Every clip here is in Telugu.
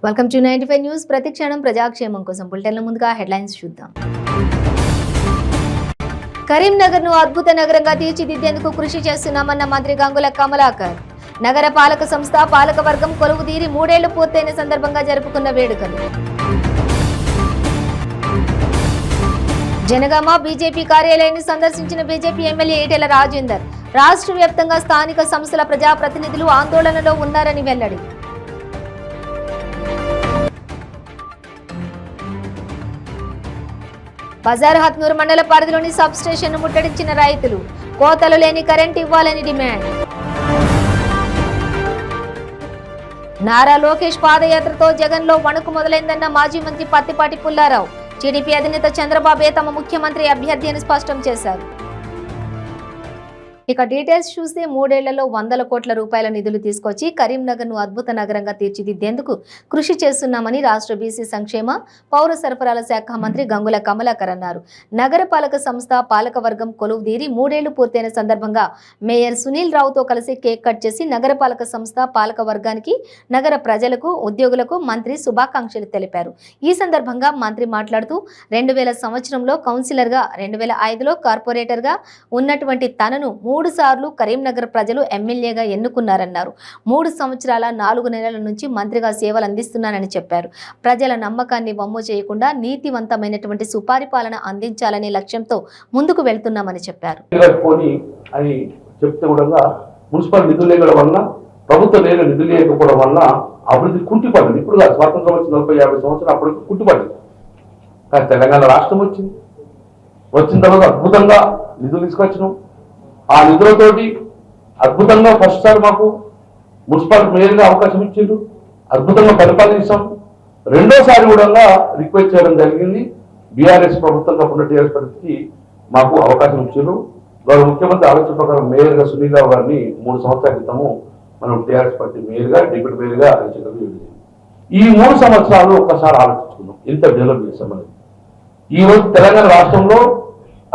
Welcome to 95 news. ప్రతి క్షణం ప్రజాక్షేమం కోసం బులెటిన్ల ముందుగా హెడ్లైన్స్ చూద్దాం. కరీంనగర్ ను అద్భుత నగరంగా తీర్చిదిద్దేందుకు కృషి చేస్తున్నామన్న మంత్రి గంగుల కమలాకర్. నగర పాలక సంస్థ పాలక వర్గం కొలువుదీరి 3 ఏళ్లు పూర్తయిన సందర్భంగా జరుపుకున్న వేడుకలు. జనగామ బీజేపీ కార్యాలయాన్ని సందర్శించిన బీజేపీ ఎమ్మెల్యే ఈటెల రాజేందర్. రాష్ట్ర వ్యాప్తంగా స్థానిక సంస్థల ప్రజాప్రతినిధులు ఆందోళనలో ఉన్నారని వెల్లడి. బజార్ హత్నూరు మండల పరిధిలోని సబ్ స్టేషన్ ముట్టడించిన రైతులు. కోతలు లేని కరెంట్ ఇవ్వాలని డిమాండ్. నారా లోకేష్ పాదయాత్రతో జగన్ లో వణుకు మొదలైందన్న మాజీ మంత్రి పత్తిపాటి పుల్లారావు. టీడీపీ అధినేత చంద్రబాబే తమ ముఖ్యమంత్రి అభ్యర్థి అని స్పష్టం చేశారు. ఇక డీటెయిల్స్ చూస్తే 3 ఏళ్లలో 100 కోట్ల రూపాయల నిధులు తీసుకొచ్చి కరీంనగర్ ను అద్భుత నగరంగా తీర్చిదిద్దేందుకు కృషి చేస్తున్నామని రాష్ట్ర బీసీ సంక్షేమ పౌర సరఫరాల శాఖ మంత్రి గంగుల కమలాకర్ అన్నారు. నగరపాలక సంస్థ పాలకవర్గం కొలువుదీరి 3 ఏళ్లు పూర్తయిన సందర్భంగా మేయర్ సునీల్ రావుతో కలిసి కేక్ కట్ చేసి నగరపాలక సంస్థ పాలక వర్గానికి, నగర ప్రజలకు, ఉద్యోగులకు మంత్రి శుభాకాంక్షలు తెలిపారు. ఈ సందర్భంగా మంత్రి మాట్లాడుతూ 2000 సంవత్సరంలో కౌన్సిలర్ గా, 2005లో కార్పొరేటర్ గా ఉన్నటువంటి తనను 3 సార్లు కరీంనగర్ ప్రజలు ఎమ్మెల్యేగా ఎన్నుకున్నారన్నారు. 3 సంవత్సరాల 4 నెలల నుంచి మంత్రిగా సేవలు అందిస్తున్నానని చెప్పారు. ప్రజల నమ్మకాన్ని వమ్ము చేయకుండా నీతివంతమైనటువంటి సుపరిపాలన అందించాలనే లక్ష్యంతో ముందుకు వెళ్తున్నామని చెప్పారు. మున్సిపల్ నిధులు లేకపోవడం వల్ల, ప్రభుత్వ నిధులు లేకపోవడం వల్ల అభివృద్ధి కుంటిపడింది. ఇప్పుడు స్వాతంత్రం వచ్చి 40-50 సంవత్సరాలు అప్పటికి కుంటిపడింది. కానీ తెలంగాణ రాష్ట్రం వచ్చిన తర్వాత అద్భుతంగా నిధులు తీసుకొచ్చినాం. ఆ నిధులతోటి అద్భుతంగా ఫస్ట్ సార్ మాకు మున్సిపల్ మేయర్గా అవకాశం ఇచ్చిండ్రు, అద్భుతంగా పరిపాలించాం. రెండోసారి కూడా రిక్వెస్ట్ చేయడం జరిగింది. బీఆర్ఎస్ ప్రభుత్వంగా ఉన్న టీఆర్ఎస్ పరిస్థితికి మాకు అవకాశం ఇచ్చిండ్రు. గౌరవ ముఖ్యమంత్రి ఆలోచన ప్రకారం మేయర్గా సునీల్ రావు గారిని 3 సంవత్సరాల క్రితము మనం టీఆర్ఎస్ పార్టీ మేయర్గా, డిప్యూటీ మేయర్గా ఈ 3 సంవత్సరాలు ఒక్కసారి ఆలోచించుకున్నాం ఎంత డెవలప్ చేస్తామని. ఈ రోజు తెలంగాణ రాష్ట్రంలో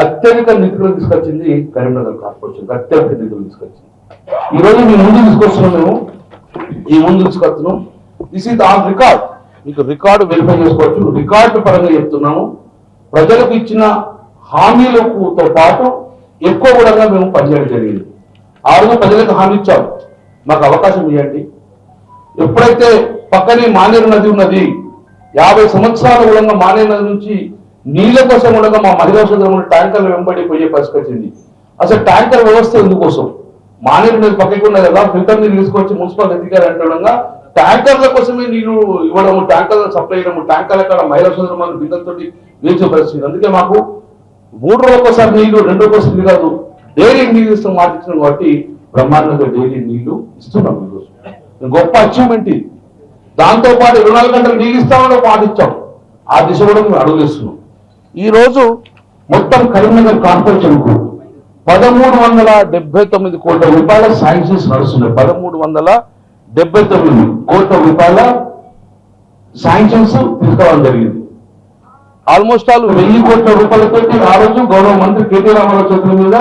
అత్యధిక నిధులు తీసుకొచ్చింది కరీంనగర్ కార్పొరేషన్. అత్యధిక నిధులు తీసుకొచ్చింది. ఈ రోజు మీ ముందు తీసుకొస్తున్నాం. This is on record. మీకు రికార్డు వెరిఫై చేసుకోవచ్చు. రికార్డు పరంగా చెప్తున్నాము. ప్రజలకు ఇచ్చిన హామీలతో పాటు ఎక్కువ కూడా మేము పనిచేయడం జరిగింది. ఆ రోజు ప్రజలకు హామీ ఇచ్చాం, మాకు అవకాశం ఇవ్వండి. ఎప్పుడైతే పక్కనే మానేరు నది ఉన్నది, 50 సంవత్సరాల కూడా మానేరు నది నుంచి నీళ్ల కోసం ఉండగా మా మహిళా సోదరులు ట్యాంకర్లు వెంబడి పోయే పరిస్థితి వచ్చింది. అసలు ట్యాంకర్ వ్యవస్థ ఎందుకోసం? మానేరు నది పక్కకి ఉన్నది కదా, ఫిల్టర్ నీళ్ళు తీసుకొచ్చి మున్సిపల్ అధికారి అంటుండగా ట్యాంకర్ల కోసమే నీళ్లు ఇవ్వడము, ట్యాంకర్లు సప్లై చేయడము, ట్యాంకర్ల కాడ మహిళా సోదరు మన బిందెలతో వేసే పరిస్థితి. అందుకే మాకు 3 రోజులకోసారి నీళ్లు, 2 రోజులకోసారి నీళ్ళు కాదు, డైలీ నీళ్ళు ఇస్తాం మాట ఇచ్చినాం. కాబట్టి బ్రహ్మాండంగా డైలీ నీళ్లు ఇస్తున్నాం. ఈరోజు గొప్ప అచీవ్మెంట్ ఇది. దాంతో పాటు 24 గంటలు నీళ్ళు ఇస్తామని మాట ఇచ్చాం. ఆ దిశ కూడా మేము అడుగులేస్తున్నాం. ఈ రోజు మొత్తం కరీంనగర్ కార్పొరేషన్ కు 1379 కోట్ల రూపాయల శాంక్షన్స్ నడుస్తున్నాయి. 1379 కోట్ల రూపాయల శాంక్షన్స్ తీసుకోవడం జరిగింది. ఆల్మోస్ట్ 1000 కోట్ల రూపాయలతో ఆ రోజు గౌరవ మంత్రి కేటీ రామారావు చేతుల మీద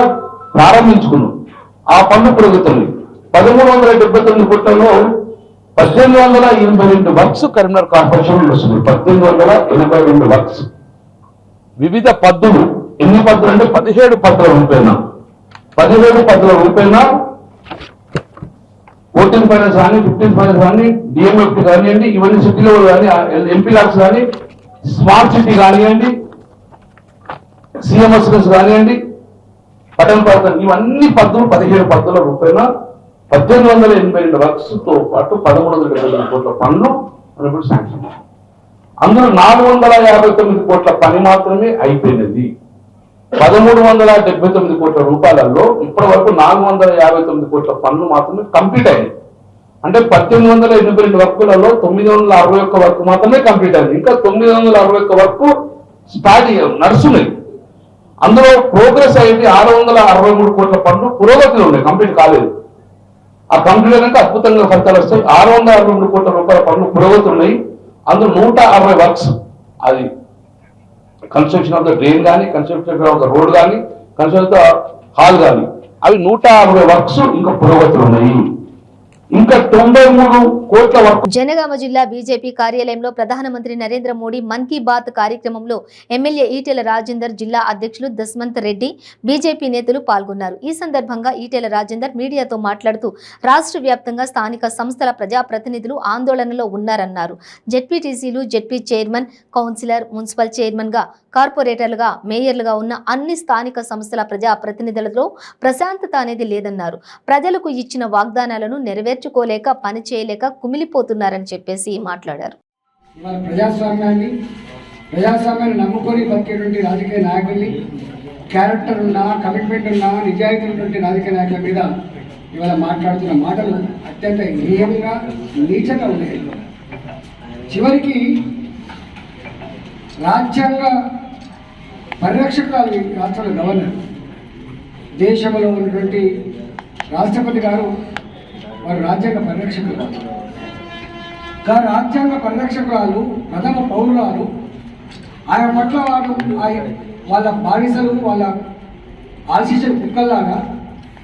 ప్రారంభించుకున్నాం. ఆ పనులు పెరుగుతుంది. 1379 కోట్లలో 1882 వర్క్స్ కరీంనగర్ కార్పొరేషన్ వస్తుంది. 1882 వర్క్స్, వివిధ పద్దులు. ఎన్ని పద్దులు అంటే 17 పద్దుల రూపాయన, 17 పద్దుల రూపాయన 14 ఫైనాన్స్ కానీ, 15 ఫైనాన్స్ కానీ, డిఎంఎఫ్టీ కానివ్వండి, ఇవన్నీ సిటీలో కానీ, ఎంపీ లాక్స్ కానీ, స్మార్ట్ సిటీ కానివ్వండి, సిఎంఎస్ కానివ్వండి, పట్టణ ప్రాంతం, ఇవన్నీ పద్దులు 17 పద్దుల రూపాయన 1882 వర్క్స్ తో పాటు 1379 కోట్ల పనులు మనకు శాంక్షన్. అందులో 459 కోట్ల పని మాత్రమే అయిపోయినది. 1379 కోట్ల రూపాయలలో ఇప్పటి వరకు 459 కోట్ల పనులు మాత్రమే కంప్లీట్ అయింది. అంటే 1882 వర్కులలో 961 వర్క్ మాత్రమే కంప్లీట్ అయింది. ఇంకా 961 వర్క్ స్టార్ట్ నడుస్తున్నాయి. అందులో ప్రోగ్రెస్ అయింది 663 కోట్ల పనులు పురోగతిలో ఉన్నాయి, కంప్లీట్ కాలేదు. ఆ కంప్లీట్ అయినాక అద్భుతంగా ఫలితాలు వస్తాయి. 663 కోట్ల రూపాయల పనులు పురోగతి ఉన్నాయి. అందులో 160 వర్క్స్, అది కన్స్ట్రక్షన్ ఆఫ్ ద డ్రైన్ కానీ, కన్స్ట్రక్షన్ ఆఫ్ ద రోడ్ కానీ, కన్స్ట్రక్షన్ ఆఫ్ ద హాల్ కానీ, అవి 160 వర్క్స్ ఇంకా పురోగతులు ఉన్నాయి. ఇంకా 93 కోట్ల వర్క్. జనగామ జిల్లా బీజేపీ కార్యాలయంలో ప్రధానమంత్రి నరేంద్ర మోడీ మన్ కీ బాత్ కార్యక్రమంలో ఎమ్మెల్యే ఈటెల రాజేందర్, జిల్లా అధ్యక్షులు దస్మంత్ రెడ్డి, బీజేపీ నేతలు పాల్గొన్నారు. ఈ సందర్భంగా ఈటెల రాజేందర్ మీడియాతో మాట్లాడుతూ రాష్ట్ర వ్యాప్తంగా స్థానిక సంస్థల ప్రజాప్రతినిధులు ఆందోళనలో ఉన్నారన్నారు. జెడ్పీటీసీలు, ZP chairman, councillor, municipal chairman గా, కార్పొరేటర్లుగా, మేయర్లుగా ఉన్న అన్ని స్థానిక సంస్థల ప్రజాప్రతినిధులతో ప్రశాంతత అనేది లేదన్నారు. ప్రజలకు ఇచ్చిన వాగ్దానాలను నెరవేర్చుకోలేక, పని చేయలేక కుమిలిపోతున్నారని చెప్పేసి మాట్లాడారు. ప్రజాస్వామ్యాన్ని నమ్ముకొని బతికేటువంటి రాజకీయ నాయకుల్ని, క్యారెక్టర్ ఉన్న, కమిట్మెంట్ ఉన్న, నిజాయితీ ఉన్నటువంటి రాజకీయ నాయకుల మీద ఇవాళ మాట్లాడుతున్న మాటలు అత్యంత హేయంగా, నీచంగా ఉన్నాయి. చివరికి రాజ్యాంగ పరిరక్షకురాలు రాష్ట్రంలో గవర్నర్, దేశంలో ఉన్నటువంటి రాష్ట్రపతి గారు వారు రాజ్యాంగ పరిరక్షకులు. రాజ్యాంగ పరిరక్షకురాలు, ప్రథమ పౌరురాలు, ఆయన పట్ల వాళ్ళ బానిసలు, వాళ్ళ ఆశించిన కుక్కల్లాగా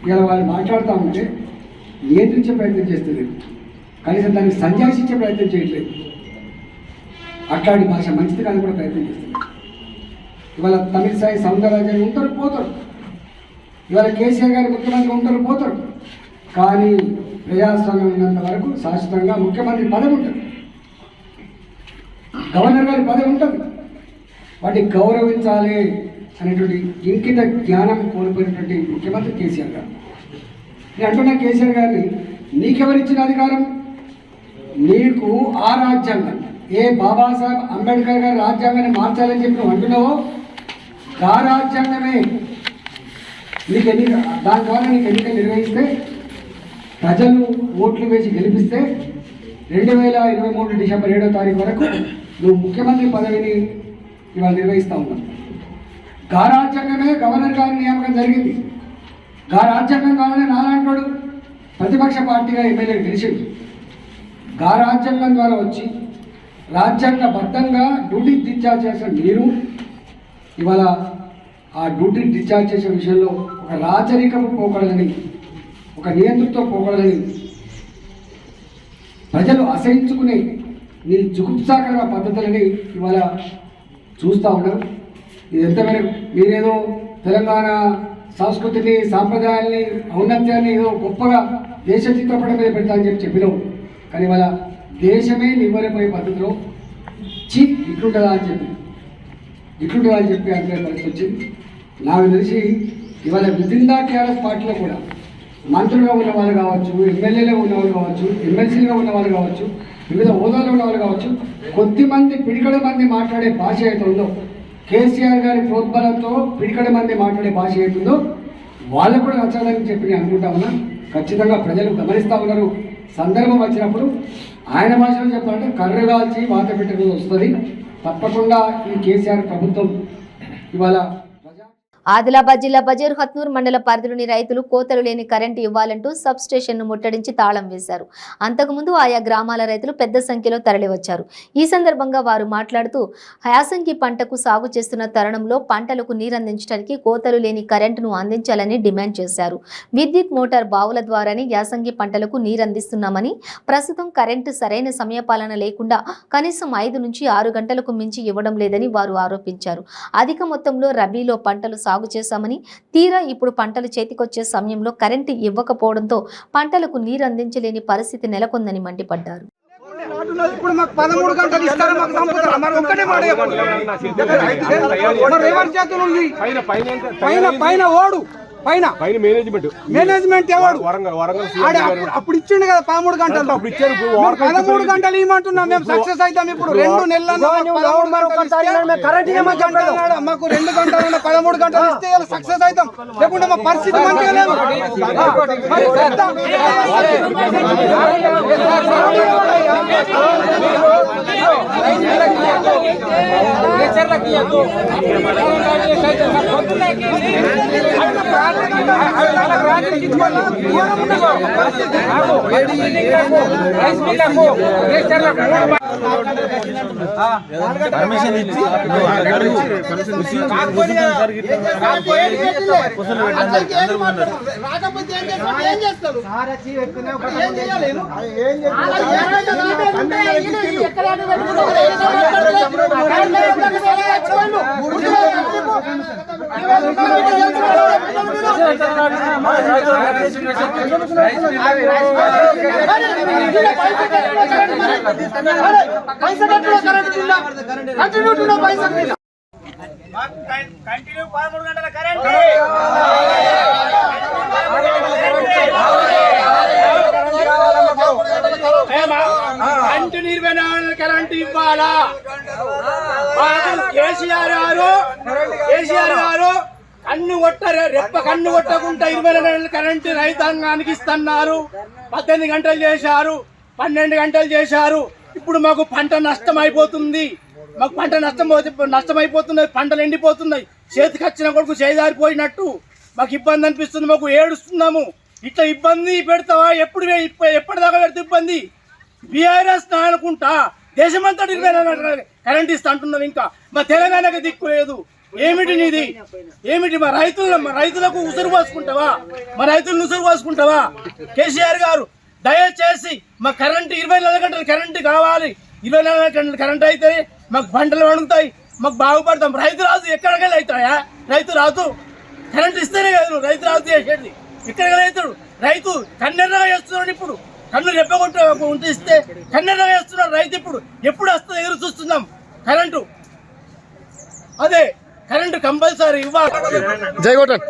ఇలా వాళ్ళు మాట్లాడుతూ ఉంటే నియంత్రించే ప్రయత్నం చేస్తలేదు, కనీసం దాన్ని సంజాషించే ప్రయత్నం చేయట్లేదు. అట్లాంటి భాష మంచిది కానీ కూడా ప్రయత్నం చేస్తున్నారు. ఇవాళ తమిళసాయి సౌందరరాజన్ ఉంటారు, పోతారు. ఇవాళ కేసీఆర్ గారు ముఖ్యమంత్రి ఉంటారు, పోతారు. కానీ ప్రజాస్వామ్యం ఉన్నంత వరకు శాశ్వతంగా ముఖ్యమంత్రి పదవి ఉంటుంది, గవర్నర్ గారి పదవి ఉంటుంది. వాటిని గౌరవించాలి అనేటువంటి ఇంకిత జ్ఞానం కోల్పోయినటువంటి ముఖ్యమంత్రి కేసీఆర్ గారు. నేను అంటున్నా కేసీఆర్ గారిని, నీకెవరిచ్చిన అధికారం? నీకు ఆ రాజ్యాంగం, ఏ బాబాసాహెబ్ అంబేద్కర్ గారి రాజ్యాంగాన్ని మార్చాలని చెప్పి నువ్వు అంటున్నావో ఆ రాజ్యాంగమే నీకు దాని ద్వారా నీకు ఎన్నికలు నిర్వహిస్తే, ప్రజలు ఓట్లు వేసి గెలిపిస్తే 2023 డిసెంబర్ 7వ తారీఖు వరకు నువ్వు ముఖ్యమంత్రి పదవిని ఇవాళ నిర్వహిస్తూ ఉన్నావు. గా రాజ్యాంగమే గవర్నర్ గారి నియామకం జరిగింది. గా రాజ్యాంగం ద్వారానే నాలాంటి ప్రతిపక్ష పార్టీగా ఎమ్మెల్యే గెలిచింది. గా రాజ్యాంగం ద్వారా వచ్చి రాజ్యాంగబద్ధంగా డ్యూటీ డిశ్చార్జ్ చేసిన మీరు ఇవాళ ఆ డ్యూటీ డిశ్చార్జ్ చేసే విషయంలో ఒక రాచరికము పోకూడదని, ఒక నియంతృత్వ పోకూడదని ప్రజలు అసహించుకునే నీ జుగుప్సాకర పద్ధతులని ఇవాళ చూస్తూ ఉన్నారు. ఇది ఎంతమేరకు మీరేదో తెలంగాణ సంస్కృతిని, సాంప్రదాయాల్ని, ఔన్నత్యాన్ని ఏదో గొప్పగా దేశ చిత్రపటం మీద పెడతా అని చెప్పినావు. కానీ ఇవాళ దేశమే నివ్వరిపోయే పద్ధతిలో ఇట్లుంటుందా అని చెప్పి అనుకునే పరిస్థితి వచ్చింది. నాకు తెలిసి ఇవాళ విదిన్ ద టీఆర్ఎస్ పార్టీలో కూడా మంత్రులుగా ఉన్న వాళ్ళు కావచ్చు, ఎమ్మెల్యేలుగా ఉన్న వాళ్ళు కావచ్చు, ఎమ్మెల్సీలుగా ఉన్న వాళ్ళు కావచ్చు, వివిధ హోదాలో ఉన్న వాళ్ళు కావచ్చు, కొద్దిమంది పిడికడ మంది మాట్లాడే భాష అయితే ఉందో, కేసీఆర్ గారి ప్రోద్బలంతో పిడికడ మంది మాట్లాడే భాష ఏతుందో వాళ్ళకు కూడా నచ్చాలని చెప్పి నేను అనుకుంటా ఉన్నా. ఖచ్చితంగా ప్రజలు గమనిస్తూ ఉన్నారు. సందర్భం వచ్చినప్పుడు ఆయన భాషలో చెప్పాలంటే కర్రగాల్చి వాత పెట్టడం వస్తుంది. తప్పకుండా ఈ కేసీఆర్ ప్రభుత్వం ఇవాళ ఆదిలాబాద్ జిల్లా బజేర్ హత్నూర్ మండల పరిధిలోని రైతులు కోతలు లేని కరెంటు ఇవ్వాలంటూ సబ్ స్టేషన్ ను ముట్టడించి తాళం వేశారు. అంతకుముందు ఆయా గ్రామాల రైతులు పెద్ద సంఖ్యలో తరలివచ్చారు. ఈ సందర్భంగా వారు మాట్లాడుతూ యాసంగి పంటకు సాగు చేస్తున్న తరుణంలో పంటలకు నీరందించడానికి కోతలు లేని కరెంటును అందించాలని డిమాండ్ చేశారు. విద్యుత్ మోటార్ బావుల ద్వారానే యాసంగి పంటలకు నీరందిస్తున్నామని, ప్రస్తుతం కరెంటు సరైన సమయపాలన లేకుండా కనీసం 5 నుంచి 6 గంటలకు మించి ఇవ్వడం లేదని వారు ఆరోపించారు. అధిక మొత్తంలో రబీలో పంటలు సాగు చేశామని, తీరా ఇప్పుడు పంటలు చేతికొచ్చే సమయంలో కరెంటు ఇవ్వకపోవడంతో పంటలకు నీరు అందించలేని పరిస్థితి నెలకొందని మండిపడ్డారు. ఇప్పుడు మాకు 13 గంటలు ఇస్తారు, మాకు సంపుతారు. మరి ఒక్కటే మాట పైన ఓడు పైన మేనేజ్మెంట్ ఎవడు అప్పుడు ఇచ్చిండు కదా 13 గంటలు. 13 గంటలు ఇవ్వమంటున్నాం మేము. సక్సెస్ అవుతాం. ఇప్పుడు 2 నెలలు మాకు 2 గంటలు 13 గంటలు ఇస్తే సక్సెస్ అవుతాం. లేకుంటే మా పరిస్థితి మంచిగా లేదు. పర్మిషన్ ఇచ్చి కంటిన్యూ 13 గంటల కరెంట్ కంటిన్యూ 24 కరెంట్ ఇవ్వాలా? కేసీఆర్ గారు కన్ను కొట్టకుండా 24 గంటల కరెంటు రైతాంగానికి ఇస్తున్నారు. 18 గంటలు చేశారు, 12 గంటలు చేశారు. ఇప్పుడు మాకు పంట నష్టం అయిపోతుంది. మాకు పంట నష్టమైపోతున్నది. పంటలు ఎండిపోతున్నాయి. చేతికి వచ్చిన కొడుకు చేదారిపోయినట్టు మాకు ఇబ్బంది అనిపిస్తుంది. మాకు ఏడుస్తున్నాము. ఇట్లా ఇబ్బంది పెడతావా? ఎప్పటిదాకా పెడితే ఇబ్బంది? బీఆర్ఎస్ అనుకుంటా దేశమంతా కరెంట్ ఇస్తా అంటున్నావు. ఇంకా మా తెలంగాణకి దిక్కు లేదు. ఏమిటి నీది? ఏమిటి? మా రైతులకు ఉసురు పోసుకుంటావా? మా రైతులను ఉసురు పోసుకుంటావా? కేసీఆర్ గారు దయచేసి మా కరెంటు 24 గంటలు కరెంటు కావాలి. 24 గంటలు కరెంటు అయితే మాకు పంటలు పండుతాయి, మాకు బాగుపడతాం. రైతు రాజు ఎక్కడికెళ్ళి అవుతాయా? రైతు రాజు కరెంటు ఇస్తేనే కదా రైతు రాజు చేసేది. ఎక్కడికెళ్ళి అవుతాడు? రైతు కన్నెర్రగా చేస్తున్నాడు. ఇప్పుడు కన్ను రెప్పగొట్టు ఉంటే ఇస్తే కన్నెర్రగా చేస్తున్నాడు రైతు. ఇప్పుడు ఎప్పుడు వస్తుంది ఎదురు చూస్తున్నాం కరెంటు. అదే కరెంటు కంపల్సరీ ఇవ్వాలి. జయగోటన్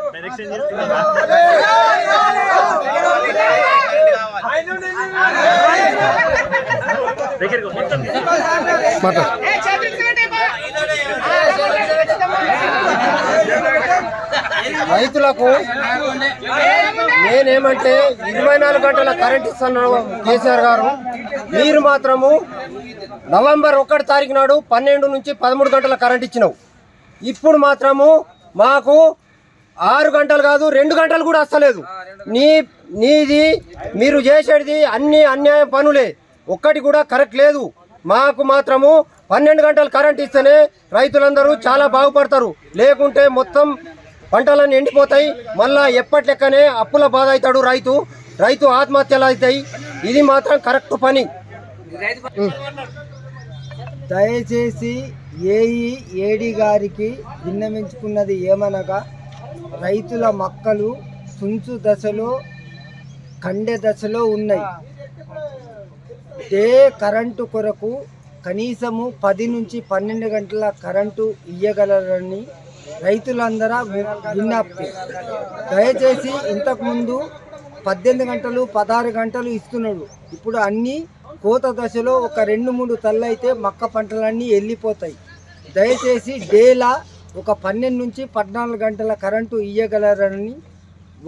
రైతులకు నేనేమంటే 24 గంటల కరెంట్ ఇస్తున్నాడు కేసీఆర్ గారు. మీరు మాత్రము నవంబర్ 1 తారీఖు నాడు 12 నుంచి 13 గంటల కరెంట్ ఇచ్చినావు. ఇప్పుడు మాత్రము మాకు 6 గంటలు కాదు 2 గంటలు కూడా వస్తలేదు. నీది మీరు చేసేది అన్ని అన్యాయ పనులే, ఒక్కటి కూడా కరెక్ట్ లేదు. మాకు మాత్రము 12 గంటలు కరెంట్ ఇస్తేనే రైతులందరూ చాలా బాగుపడతారు. లేకుంటే మొత్తం పంటలన్నీ ఎండిపోతాయి. మళ్ళా ఎప్పటి లెక్కనే అప్పుల బాధ అవుతాడు రైతు ఆత్మహత్యలు అవుతాయి. ఇది మాత్రం కరెక్ట్ పని. దయచేసి ఏఈ గారికి విన్నవించుకున్నది ఏమనగా, రైతుల మొక్కలు తుంచు దశలో కండె దశలో ఉన్నాయి. కరెంటు కొరకు కనీసము 10 నుంచి 12 గంటల కరెంటు ఇయ్యగలరని రైతులందరూ విజ్ఞప్తి. దయచేసి ఇంతకుముందు 18 గంటలు 16 గంటలు ఇస్తున్నాడు. ఇప్పుడు అన్నీ కోత దశలో ఒక 2-3 తల్లు అయితే మక్క పంటలన్నీ వెళ్ళిపోతాయి. దయచేసి డేలా ఒక 12 నుంచి 14 గంటల కరెంటు ఇయ్యగలరని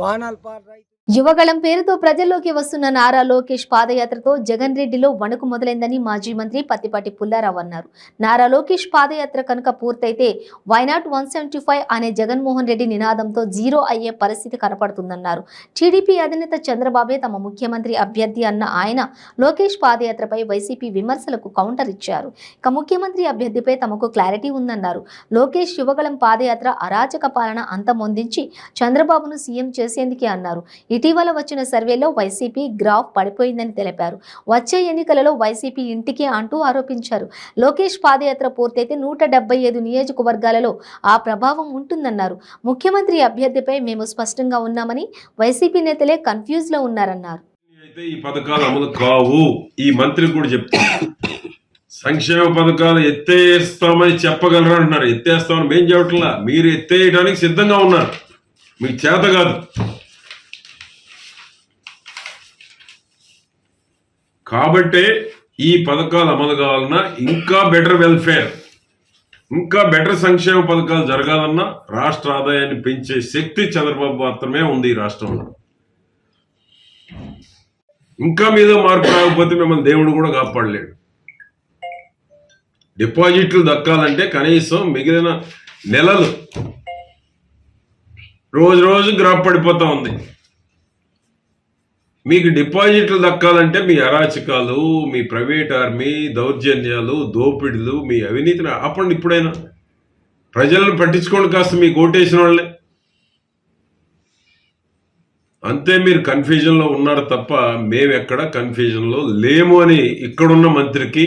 వానల్పాల్ రైతు. యువగళం పేరుతో ప్రజల్లోకి వస్తున్న నారా లోకేష్ పాదయాత్రతో జగన్ రెడ్డిలో వణుకు మొదలైందని మాజీ మంత్రి పత్తిపాటి పుల్లారావు అన్నారు. నారా లోకేష్ పాదయాత్ర కనుక పూర్తయితే వైనాట్ 175 అనే జగన్మోహన్ రెడ్డి నినాదంతో జీరో అయ్యే పరిస్థితి కనపడుతుందన్నారు. టీడీపీ అధినేత చంద్రబాబే తమ ముఖ్యమంత్రి అభ్యర్థి అన్న ఆయన లోకేష్ పాదయాత్రపై వైసీపీ విమర్శలకు కౌంటర్ ఇచ్చారు. ఇక ముఖ్యమంత్రి అభ్యర్థిపై తమకు క్లారిటీ ఉందన్నారు. లోకేష్ యువగళం పాదయాత్ర అరాచక పాలన అంతమొందించి చంద్రబాబును సీఎం చేసేందుకే అన్నారు. ఇటీవల వచ్చిన సర్వేలో వైసీపీ గ్రాఫ్ పడిపోయిందని తెలిపారు. వచ్చే ఎన్నికలలో వైసీపీ ఇంటికే అంటూ ఆరోపించారు. లోకేష్ పాదయాత్ర పూర్తయితే 175 నియోజకవర్గాలలో ఆ ప్రభావం ఉంటుందన్నారు. ముఖ్యమంత్రి అభ్యర్థిపై మేము స్పష్టంగా ఉన్నామని, వైసీపీ నేతలే కన్ఫ్యూజ్ లో ఉన్నారన్నారు. ఈ పథకాలు అమలు కావు. ఈ మంత్రి కూడా చెప్తారు, సంక్షేమ పథకాలు ఎత్తేస్తామని చెప్పగలరు అంటున్నారు. ఎత్తేస్తామని మేం చెప్పట్లా, మీరు ఎత్తేయడానికి సిద్ధంగా ఉన్నారు. మీకు చేత కాదు. కాబట్టే ఈ పథకాలు అమలు కావాలన్నా, ఇంకా బెటర్ వెల్ఫేర్, ఇంకా బెటర్ సంక్షేమ పథకాలు జరగాలన్నా రాష్ట్ర ఆదాయాన్ని పెంచే శక్తి చంద్రబాబు మాత్రమే ఉంది ఈ రాష్ట్రంలో. ఇంకా మీద మార్పు రాకపోతే మిమ్మల్ని దేవుడు కూడా కాపాడలేడు. డిపాజిట్లు దక్కాలంటే కనీసం మిగిలిన నెలలు రోజు రోజు గ్రాఫ్ పడిపోతా ఉంది. మీకు డిపాజిట్లు దక్కాలంటే మీ అరాచకాలు, మీ ప్రైవేట్ ఆర్మీ, దౌర్జన్యాలు, దోపిడీలు, మీ అవినీతిని ఆపండి. ఇప్పుడైనా ప్రజలను పట్టించుకోండి కాస్త, మీకు ఓటేసిన వాళ్ళే. అంతే, మీరు కన్ఫ్యూజన్లో ఉన్నారు తప్ప మేమెక్కడ కన్ఫ్యూజన్లో లేము అని ఇక్కడున్న మంత్రికి,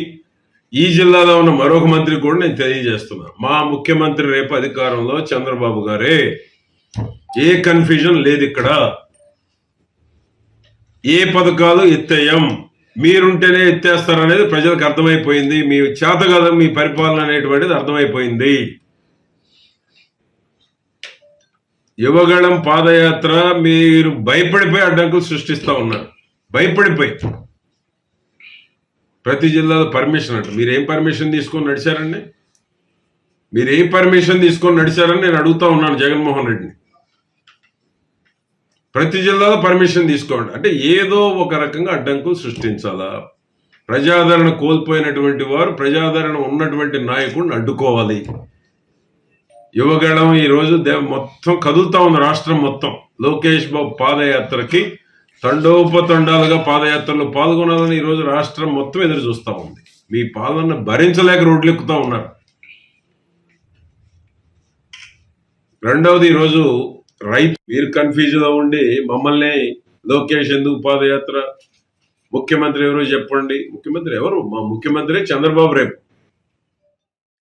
ఈ జిల్లాలో ఉన్న మరొక మంత్రికి కూడా నేను తెలియజేస్తున్నా. మా ముఖ్యమంత్రి రేపు అధికారంలో చంద్రబాబు గారే. ఏ కన్ఫ్యూజన్ లేదు ఇక్కడ. ఏ పథకాలు ఎత్తేయం, మీరుంటేనే ఎత్తేస్తారనేది ప్రజలకు అర్థమైపోయింది. మీ చేత కాదు మీ పరిపాలన అనేటువంటిది అర్థమైపోయింది. యువగళం పాదయాత్ర మీరు భయపడిపోయి అడ్డంకులు సృష్టిస్తా ఉన్నారు. భయపడిపోయి ప్రతి జిల్లాలో పర్మిషన్ అంట. మీరేం పర్మిషన్ తీసుకొని నడిచారండి? మీరేం పర్మిషన్ తీసుకొని నడిచారని నేను అడుగుతా ఉన్నాను జగన్మోహన్ రెడ్డిని. ప్రతి జిల్లాలో పర్మిషన్ తీసుకోండి అంటే ఏదో ఒక రకంగా అడ్డంకులు సృష్టించాలా? ప్రజాదరణ కోల్పోయినటువంటి వారు ప్రజాదరణ ఉన్నటువంటి నాయకుడిని అడ్డుకోవాలి. యువగళం ఈరోజు మొత్తం కదులుతా ఉంది. రాష్ట్రం మొత్తం లోకేష్ బాబు పాదయాత్రకి తండోపతండాలుగా పాదయాత్రలో పాల్గొనాలని ఈరోజు రాష్ట్రం మొత్తం ఎదురు చూస్తూ ఉంది. మీ పాలన భరించలేక రోడ్లు ఎక్కుతా ఉన్నారు. రెండవది, ఈరోజు రైతు మీరు కన్ఫ్యూజన్ లో ఉండి మమ్మల్ని లోకేష్ ఎందుకు పాదయాత్ర, ముఖ్యమంత్రి ఎవరు చెప్పండి. ముఖ్యమంత్రి ఎవరు? మా ముఖ్యమంత్రి చంద్రబాబు. రేపు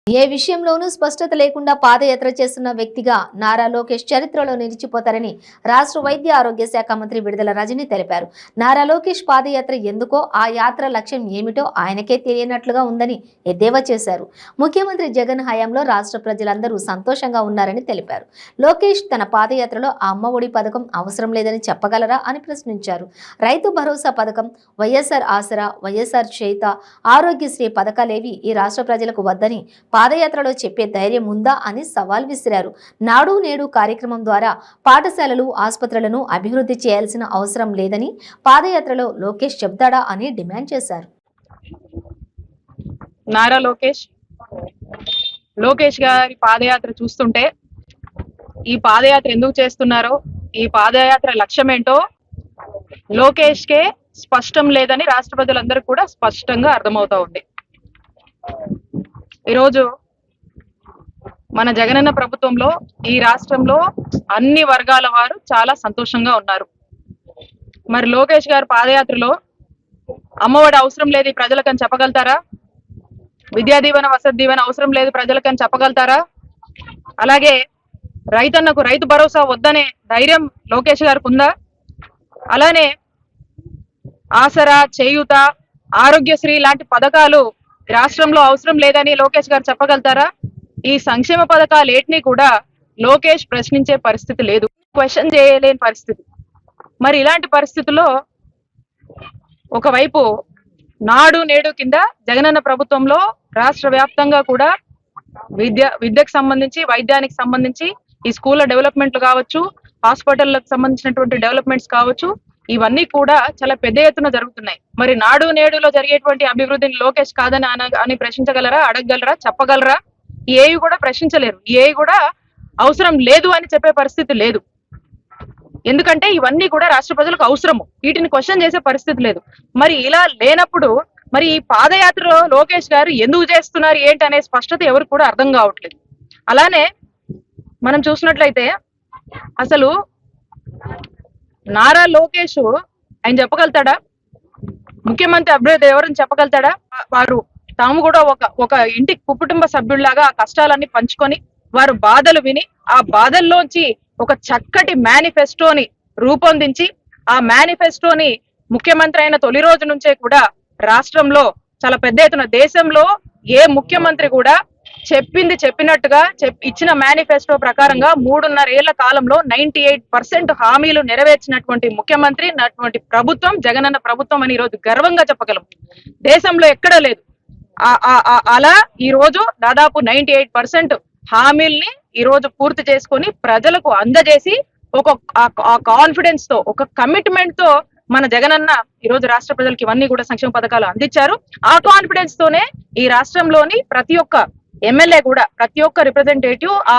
ఏ విషయంలోనూ స్పష్టత లేకుండా పాదయాత్ర చేస్తున్న వ్యక్తిగా నారా లోకేష్ చరిత్రలో నిలిచిపోతారని రాష్ట్ర వైద్య ఆరోగ్య శాఖ మంత్రి విడుదల రజని తెలిపారు. నారా లోకేష్ పాదయాత్ర ఎందుకో, ఆ యాత్ర లక్ష్యం ఏమిటో ఆయనకే తెలియనట్లుగా ఉందని ఎద్దేవా చేశారు. ముఖ్యమంత్రి జగన్ హయాంలో రాష్ట్ర ప్రజలందరూ సంతోషంగా ఉన్నారని తెలిపారు. లోకేష్ తన పాదయాత్రలో ఆ అమ్మ ఒడి పథకం అవసరం లేదని చెప్పగలరా అని ప్రశ్నించారు. రైతు భరోసా పథకం, వైఎస్ఆర్ ఆసరా, వైఎస్ఆర్ చేత, ఆరోగ్యశ్రీ పథకాలేవి ఈ రాష్ట్ర ప్రజలకు వద్దని పాదయాత్రలో చెప్పే ధైర్యం ఉందా అని సవాల్ విసిరారు. నాడు నేడు కార్యక్రమం ద్వారా పాఠశాలలు, ఆసుపత్రులను అభివృద్ధి చేయాల్సిన అవసరం లేదని పాదయాత్రలో లోకేష్ చెప్తాడా అని డిమాండ్ చేశారు. నారా లోకేష్ గారి పాదయాత్ర చూస్తుంటే ఈ పాదయాత్ర ఎందుకు చేస్తున్నారో, ఈ పాదయాత్ర లక్ష్యం ఏంటో లోకేష్కే స్పష్టం లేదని రాష్ట్ర ప్రజలందరూ కూడా స్పష్టంగా అర్థమవుతా ఉంది. ఈరోజు మన జగనన్న ప్రభుత్వంలో ఈ రాష్ట్రంలో అన్ని వర్గాల వారు చాలా సంతోషంగా ఉన్నారు. మరి లోకేష్ గారు పాదయాత్రలో అమ్మఒడి అవసరం లేదు ప్రజలకని చెప్పగలుగుతారా? విద్యా దీవెన, వసతి దీవెన అవసరం లేదు ప్రజలకని చెప్పగలుగుతారా? అలాగే రైతన్నకు రైతు భరోసా వద్దనే ధైర్యం లోకేష్ గారికి ఉందా? అలానే ఆసరా, చేయూత, ఆరోగ్యశ్రీ లాంటి పథకాలు రాష్ట్రంలో అవసరం లేదని లోకేష్ గారు చెప్పగలుగుతారా? ఈ సంక్షేమ పథకాలు ఏటిని కూడా లోకేష్ ప్రశ్నించే పరిస్థితి లేదు, క్వశ్చన్ చేయలేని పరిస్థితి. మరి ఇలాంటి పరిస్థితుల్లో ఒకవైపు నాడు నేడు కింద జగనన్న ప్రభుత్వంలో రాష్ట్ర వ్యాప్తంగా కూడా విద్యకు సంబంధించి, వైద్యానికి సంబంధించి, ఈ స్కూళ్ళ డెవలప్మెంట్లు కావచ్చు, హాస్పిటల్లకు సంబంధించినటువంటి డెవలప్మెంట్స్ కావచ్చు, ఇవన్నీ కూడా చాలా పెద్ద ఎత్తున జరుగుతున్నాయి. మరి నాడు నేడులో జరిగేటువంటి అభివృద్ధిని లోకేష్ కాదని అని ప్రశ్నించగలరా? అడగగలరా? చెప్పగలరా? ఏవి కూడా ప్రశ్నించలేరు. ఏవి కూడా అవసరం లేదు అని చెప్పే పరిస్థితి లేదు. ఎందుకంటే ఇవన్నీ కూడా రాష్ట్ర ప్రజలకు అవసరము, వీటిని క్వశ్చన్ చేసే పరిస్థితి లేదు. మరి ఇలా లేనప్పుడు మరి ఈ పాదయాత్రలో లోకేష్ గారు ఎందుకు చేస్తున్నారు ఏంటి అనే స్పష్టత ఎవరికి కూడా అర్థం కావట్లేదు. అలానే మనం చూసినట్లయితే అసలు నారా లోకేష్ ఆయన చెప్పగలుగుతాడా? ముఖ్యమంత్రి అభ్యర్థి ఎవరని చెప్పగలుగుతాడా? వారు తాము కూడా ఒక ఇంటి కుటుంబ సభ్యుల్లాగా ఆ కష్టాలన్నీ పంచుకొని వారు బాధలు విని ఆ బాధల్లోంచి ఒక చక్కటి మేనిఫెస్టోని రూపొందించి ఆ మేనిఫెస్టోని ముఖ్యమంత్రి అయిన తొలి రోజు నుంచే కూడా రాష్ట్రంలో చాలా పెద్ద ఎత్తున, దేశంలో ఏ ముఖ్యమంత్రి కూడా చెప్పింది చెప్పినట్టుగా ఇచ్చిన మేనిఫెస్టో ప్రకారంగా 3.5 ఏళ్ల కాలంలో 98% హామీలు నెరవేర్చినటువంటి ముఖ్యమంత్రి, నటువంటి ప్రభుత్వం జగనన్న ప్రభుత్వం అని ఈరోజు గర్వంగా చెప్పగలం. దేశంలో ఎక్కడా లేదు. అలా ఈ రోజు దాదాపు 98% హామీల్ని ఈ రోజు పూర్తి చేసుకొని ప్రజలకు అందజేసి ఒక కాన్ఫిడెన్స్ తో, ఒక కమిట్మెంట్ తో మన జగనన్న ఈ రోజు రాష్ట్ర ప్రజలకు ఇవన్నీ కూడా సంక్షేమ పథకాలు అందించారు. ఆ కాన్ఫిడెన్స్ తోనే ఈ రాష్ట్రంలోని ప్రతి ఒక్క ఎమ్మెల్యే కూడా, ప్రతి ఒక్క రిప్రజెంటేటివ్ ఆ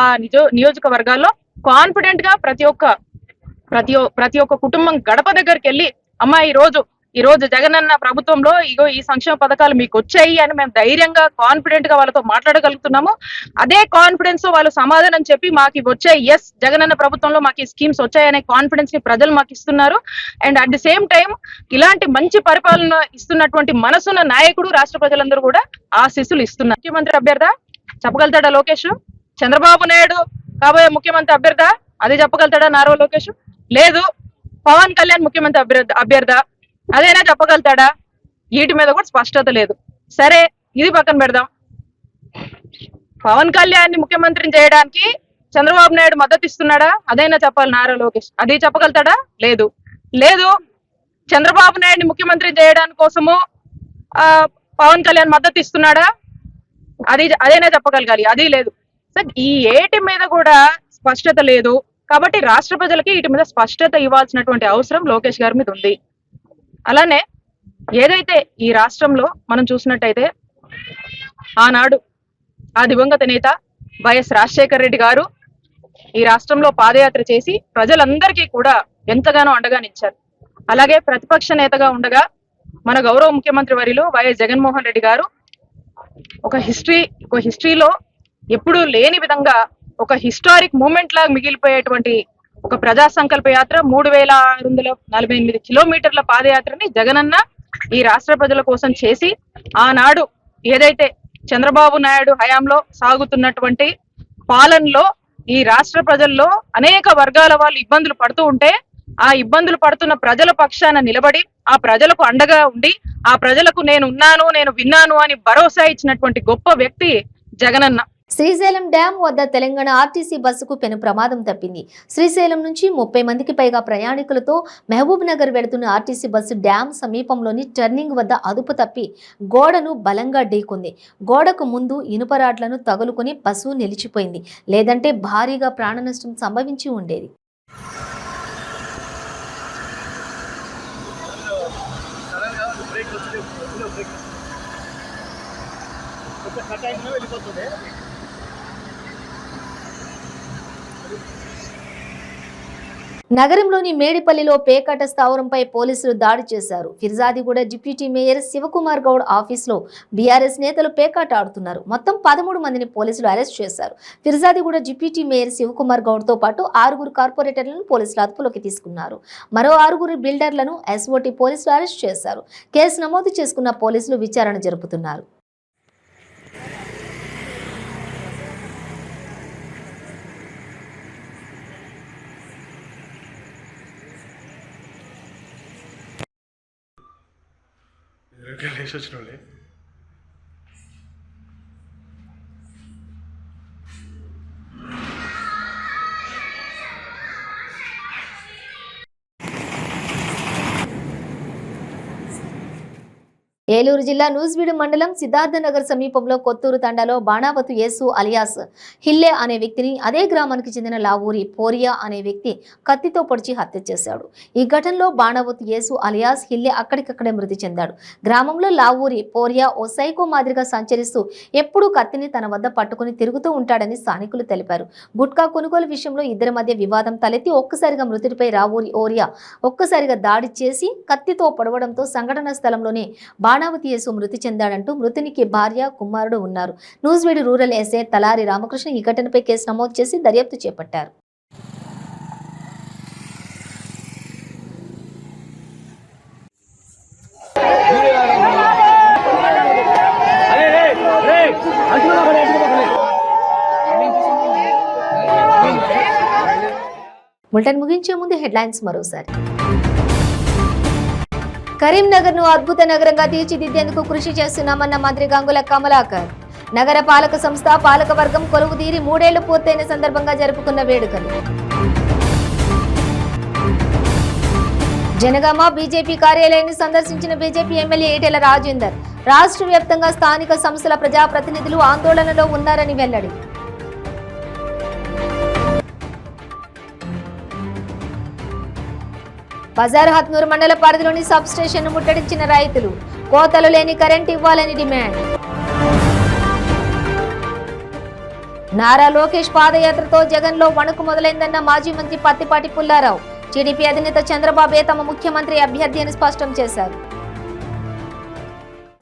నియోజకవర్గాల్లో కాన్ఫిడెంట్ గా ప్రతి ఒక్క కుటుంబం గడప దగ్గరికి వెళ్ళి అమ్మా ఈ రోజు జగనన్న ప్రభుత్వంలో ఇగో ఈ సంక్షేమ పథకాలు మీకు వచ్చాయి అని మేము ధైర్యంగా కాన్ఫిడెంట్ గా వాళ్ళతో మాట్లాడగలుగుతున్నాము. అదే కాన్ఫిడెన్స్ వాళ్ళు సమాధానం చెప్పి మాకు ఇవి వచ్చాయి, ఎస్ జగనన్న ప్రభుత్వంలో మాకు ఈ స్కీమ్స్ వచ్చాయనే కాన్ఫిడెన్స్ ని ప్రజలు మాకు ఇస్తున్నారు. And at the same time ఇలాంటి మంచి పరిపాలన ఇస్తున్నటువంటి మనసున్న నాయకుడు రాష్ట్ర ప్రజలందరూ కూడా ఆశీస్సులు ఇస్తున్నారు. ముఖ్యమంత్రి అభ్యర్థ చెప్పగలుగుతాడా లోకేష్? చంద్రబాబు నాయుడు కాబోయే ముఖ్యమంత్రి అభ్యర్థ అది చెప్పగలుగుతాడా నారా లోకేష్? లేదు. పవన్ కళ్యాణ్ ముఖ్యమంత్రి అభ్యర్థ అదైనా చెప్పగలుగుతాడా? వీటి మీద కూడా స్పష్టత లేదు. సరే, ఇది పక్కన పెడదాం. పవన్ కళ్యాణ్ ని ముఖ్యమంత్రిని చేయడానికి చంద్రబాబు నాయుడు మద్దతు ఇస్తున్నాడా? అదైనా చెప్పాలి నారా లోకేష్. అది చెప్పగలుగుతాడా? లేదు. చంద్రబాబు నాయుడిని ముఖ్యమంత్రి చేయడానికి కోసము పవన్ కళ్యాణ్ మద్దతు ఇస్తున్నాడా? అదైనా చెప్పగలగాలి. అది లేదు. సార్, ఈ ఏటి మీద కూడా స్పష్టత లేదు. కాబట్టి రాష్ట్ర ప్రజలకి వీటి మీద స్పష్టత ఇవ్వాల్సినటువంటి అవసరం లోకేష్ గారి మీద ఉంది. అలానే ఏదైతే ఈ రాష్ట్రంలో మనం చూసినట్టయితే ఆనాడు ఆ దివంగత నేత వైఎస్ రాజశేఖర రెడ్డి గారు ఈ రాష్ట్రంలో పాదయాత్ర చేసి ప్రజలందరికీ కూడా ఎంతగానో అండగా నిలిచారు. అలాగే ప్రతిపక్ష నేతగా ఉండగా మన గౌరవ ముఖ్యమంత్రి వర్యులు వైఎస్ జగన్మోహన్ రెడ్డి గారు ఒక హిస్టరీలో ఎప్పుడూ లేని విధంగా ఒక హిస్టారిక్ మూమెంట్ లాగా మిగిలిపోయేటువంటి ఒక ప్రజా సంకల్ప యాత్ర 3648 కిలోమీటర్ల పాదయాత్రని జగనన్న ఈ రాష్ట్ర ప్రజల కోసం చేసి ఆనాడు ఏదైతే చంద్రబాబు నాయుడు హయాంలో సాగుతున్నటువంటి పాలనలో ఈ రాష్ట్ర ప్రజల్లో అనేక వర్గాల వాళ్ళు ఇబ్బందులు పడుతూ ఉంటే ఆ ఇబ్బందులు పడుతున్న ప్రజల పక్షాన నిలబడి ఆ ప్రజలకు అండగా ఉండి ఆ ప్రజలకు నేను విన్నాను అని భరోసా ఇచ్చినటువంటి గొప్ప వ్యక్తి జగనన్న. శ్రీశైలం డ్యాం వద్ద తెలంగాణ ఆర్టీసీ బస్సుకు పెను ప్రమాదం తప్పింది. శ్రీశైలం నుంచి 30 మందికి పైగా ప్రయాణికులతో మహబూబ్ నగర్ వెళుతున్న ఆర్టీసీ బస్సు డ్యాం సమీపంలోని టర్నింగ్ వద్ద అదుపు తప్పి గోడను బలంగా ఢీకొంది. గోడకు ముందు ఇనుప రాడ్లను తగులుకొని బస్సు నిలిచిపోయింది. లేదంటే భారీగా ప్రాణ నష్టం సంభవించి ఉండేది. నగరంలోని మేడిపల్లిలో పేకాట స్థావరంపై పోలీసులు దాడి చేశారు. ఫిర్జాదిగూడ డిప్యూటీ మేయర్ శివకుమార్ గౌడ్ ఆఫీసులో బీఆర్ఎస్ నేతలు పేకాట ఆడుతున్నారు. మొత్తం 13 మందిని పోలీసులు అరెస్ట్ చేశారు. ఫిర్జాదిగూడ డిప్యూటీ మేయర్ శివకుమార్ గౌడ్తో పాటు 6 కార్పొరేటర్లను పోలీసులు అదుపులోకి తీసుకున్నారు. మరో 6 బిల్డర్లను ఎస్ఓటీ పోలీసులు అరెస్ట్ చేశారు. కేసు నమోదు చేసుకున్న పోలీసులు విచారణ జరుపుతున్నారు. లేచి వచ్చిన ఏలూరు జిల్లా నూజివీడు మండలం సిద్ధార్థనగర్ సమీపంలో కొత్తూరు తండాలో బాణావతు యేసు అలియాస్ హిల్లే అనే వ్యక్తిని అదే గ్రామానికి చెందిన లావూరి పోరియా అనే వ్యక్తి కత్తితో పొడిచి హత్య చేశాడు. ఈ ఘటనలో బాణావతు యేసు అలియాస్ హిల్లే అక్కడికక్కడే మృతి చెందాడు. గ్రామంలో లావూరి పోరియా ఓ సైకో మాదిరిగా సంచరిస్తూ ఎప్పుడూ కత్తిని తన వద్ద పట్టుకుని తిరుగుతూ ఉంటాడని స్థానికులు తెలిపారు. గుట్కా కొనుగోలు విషయంలో ఇద్దరి మధ్య వివాదం తలెత్తి ఒక్కసారిగా మృతుడిపై రావూరి ఓరియా ఒక్కసారిగా దాడి చేసి కత్తితో పొడవడంతో సంఘటన స్థలంలోనే బాణావతి యేసు మృతి చెందాడంటూ మృతునికి భార్య కుమారుడు ఉన్నారు. నూజివీడు రూరల్ ఎస్ఐ తలారి రామకృష్ణ ఈ ఘటనపై కేసు నమోదు చేసి దర్యాప్తు చేపట్టారు. బులెటిన్ ముగించే ముందు హెడ్లైన్స్ మరోసారి. కరీంనగర్ ను అద్భుత నగరంగా తీర్చిదిద్దేందుకు కృషి చేస్తున్నామన్న మంత్రి గంగుల కమలాకర్. నగర పాలక సంస్థ పాలకవర్గం కొలువు తీరి 3 ఏళ్లు పూర్తయిన సందర్భంగా జరుపుకున్న వేడుకలు. జనగామ బీజేపీ కార్యాలయాన్ని సందర్శించిన బీజేపీ ఎమ్మెల్యే ఈటెల రాజేందర్. రాష్ట్ర వ్యాప్తంగా స్థానిక సంస్థల ప్రజాప్రతినిధులు ఆందోళనలో ఉన్నారని వెల్లడి. బజార్ హత్నూరు మండల పరిధిలోని సబ్ స్టేషన్ ను ముట్టడించిన రైతులు. కోతలు లేని కరెంట్ ఇవ్వాలని డిమాండ్. నారా లోకేష్ పాదయాత్రతో జగన్లో వణుకు మొదలైందన్న మాజీ మంత్రి పత్తిపాటి పుల్లారావు. టీడీపీ అధినేత చంద్రబాబే తమ ముఖ్యమంత్రి అభ్యర్థి అని స్పష్టం చేశారు.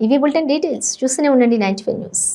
ఇవి బులెటిన్ డీటెయిల్స్. చూస్తూనే ఉండండి 95 న్యూస్.